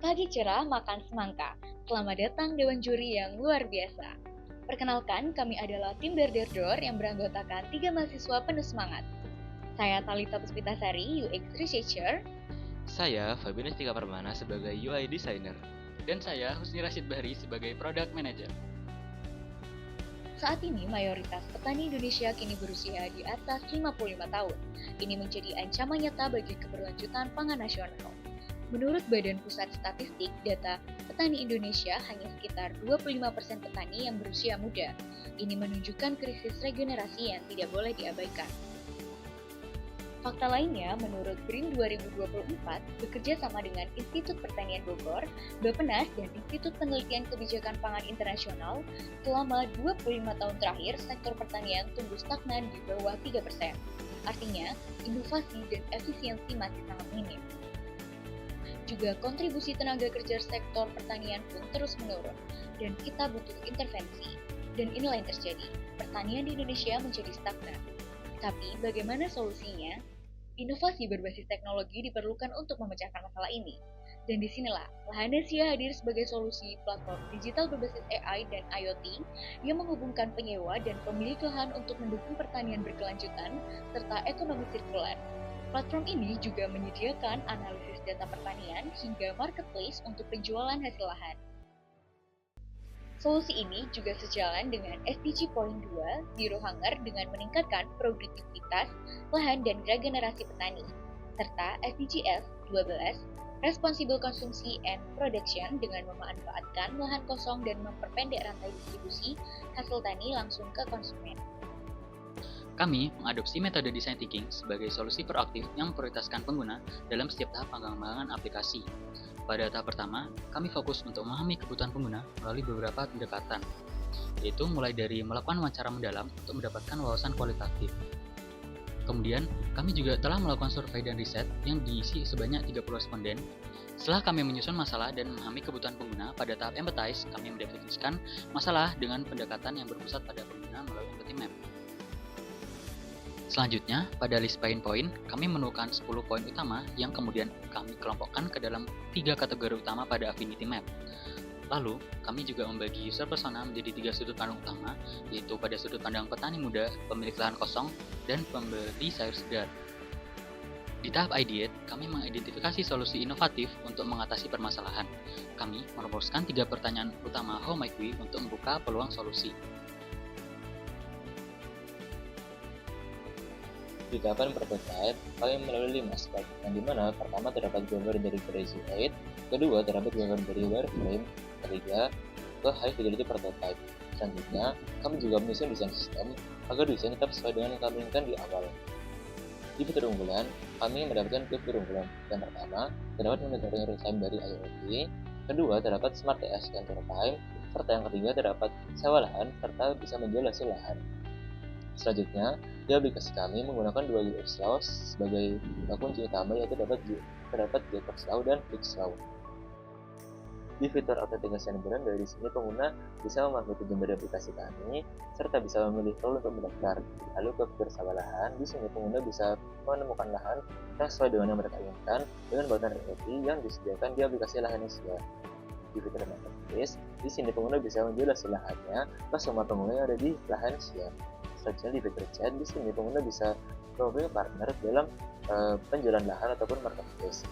Pagi cerah makan semangka. Selamat datang Dewan Juri yang luar biasa. Perkenalkan, kami adalah tim Dor yang beranggotakan 3 mahasiswa penuh semangat. Saya Talita Puspitasari, UX Researcher. Saya Fabianus Tika Permana sebagai UI Designer. Dan saya Husni Rashid Bahri sebagai Product Manager. Saat ini mayoritas petani Indonesia kini berusia di atas 55 tahun. Ini menjadi ancaman nyata bagi keberlanjutan pangan nasional. Menurut Badan Pusat Statistik, data petani Indonesia hanya sekitar 25% petani yang berusia muda. Ini menunjukkan krisis regenerasi yang tidak boleh diabaikan. Fakta lainnya, menurut BRIN 2024, bekerja sama dengan Institut Pertanian Bogor, Bappenas, dan Institut Penelitian Kebijakan Pangan Internasional, selama 25 tahun terakhir, sektor pertanian tumbuh stagnan di bawah 3%. Artinya, inovasi dan efisiensi masih sangat minim. Juga kontribusi tenaga kerja sektor pertanian pun terus menurun, dan kita butuh intervensi. Dan inilah yang terjadi, pertanian di Indonesia menjadi stagnan. Tapi bagaimana solusinya? Inovasi berbasis teknologi diperlukan untuk memecahkan masalah ini. Dan disinilah Lahanesia hadir sebagai solusi platform digital berbasis AI dan IoT yang menghubungkan penyewa dan pemilik lahan untuk mendukung pertanian berkelanjutan serta ekonomi sirkular. Platform ini juga menyediakan analisis data pertanian hingga marketplace untuk penjualan hasil lahan. Solusi ini juga sejalan dengan SDG Point 2, Zero Hunger dengan meningkatkan produktivitas lahan dan regenerasi petani, serta SDGs 12, Responsible Consumption and Production dengan memanfaatkan lahan kosong dan memperpendek rantai distribusi hasil tani langsung ke konsumen. Kami mengadopsi metode design thinking sebagai solusi proaktif yang memprioritaskan pengguna dalam setiap tahap pengembangan aplikasi. Pada tahap pertama, kami fokus untuk memahami kebutuhan pengguna melalui beberapa pendekatan, yaitu mulai dari melakukan wawancara mendalam untuk mendapatkan wawasan kualitatif. Kemudian, kami juga telah melakukan survei dan riset yang diisi sebanyak 30 responden. Setelah kami menyusun masalah dan memahami kebutuhan pengguna, pada tahap empathize, kami mendefinisikan masalah dengan pendekatan yang berpusat pada pengguna melalui empathy map. Selanjutnya, pada list pain point, kami menemukan 10 poin utama yang kemudian kami kelompokkan ke dalam 3 kategori utama pada affinity map. Lalu, kami juga membagi user persona menjadi 3 sudut pandang utama, yaitu pada sudut pandang petani muda, pemilik lahan kosong, dan pembeli sayur segar. Di tahap ideate, kami mengidentifikasi solusi inovatif untuk mengatasi permasalahan. Kami merumuskan 3 pertanyaan utama how might we untuk membuka peluang solusi. Di tahapan prototype, kami melalui 5 aspek, yang dimana pertama terdapat gambar dari Crazy 8, kedua terdapat gambar dari wireframe, ketiga ke high fidelity prototype. Selanjutnya, kami juga menyusun desain sistem agar desain tetap sesuai dengan yang kami inginkan di awal. Di fitur unggulan, kami mendapatkan fitur unggulan. Yang pertama, terdapat monitoring real time dari IoT, kedua terdapat Smart TS Counter Time, serta yang ketiga terdapat sewa lahan serta bisa menjual hasil lahan. Selanjutnya, di aplikasi kami menggunakan 2 UX Flow sebagai kunci utama, yaitu terdapat Getter Flow dan Click Flow. Di fitur autentikasi bulan, dari sini pengguna bisa memanfaatkan gambar dari aplikasi kami serta bisa memilih role untuk mendaftar. Lalu ke fitur sewa lahan, di sini pengguna bisa menemukan lahan yang sesuai dengan yang mereka inginkan dengan bautan reality yang disediakan di aplikasi Lahanesia. Di fitur marketplace, di sini pengguna bisa menjual hasil lahannya ke semua pengguna yang ada di Lahanesia. Selanjutnya di fitur chat, di sini pengguna bisa menghubungi partner dalam penjualan lahan ataupun marketplace.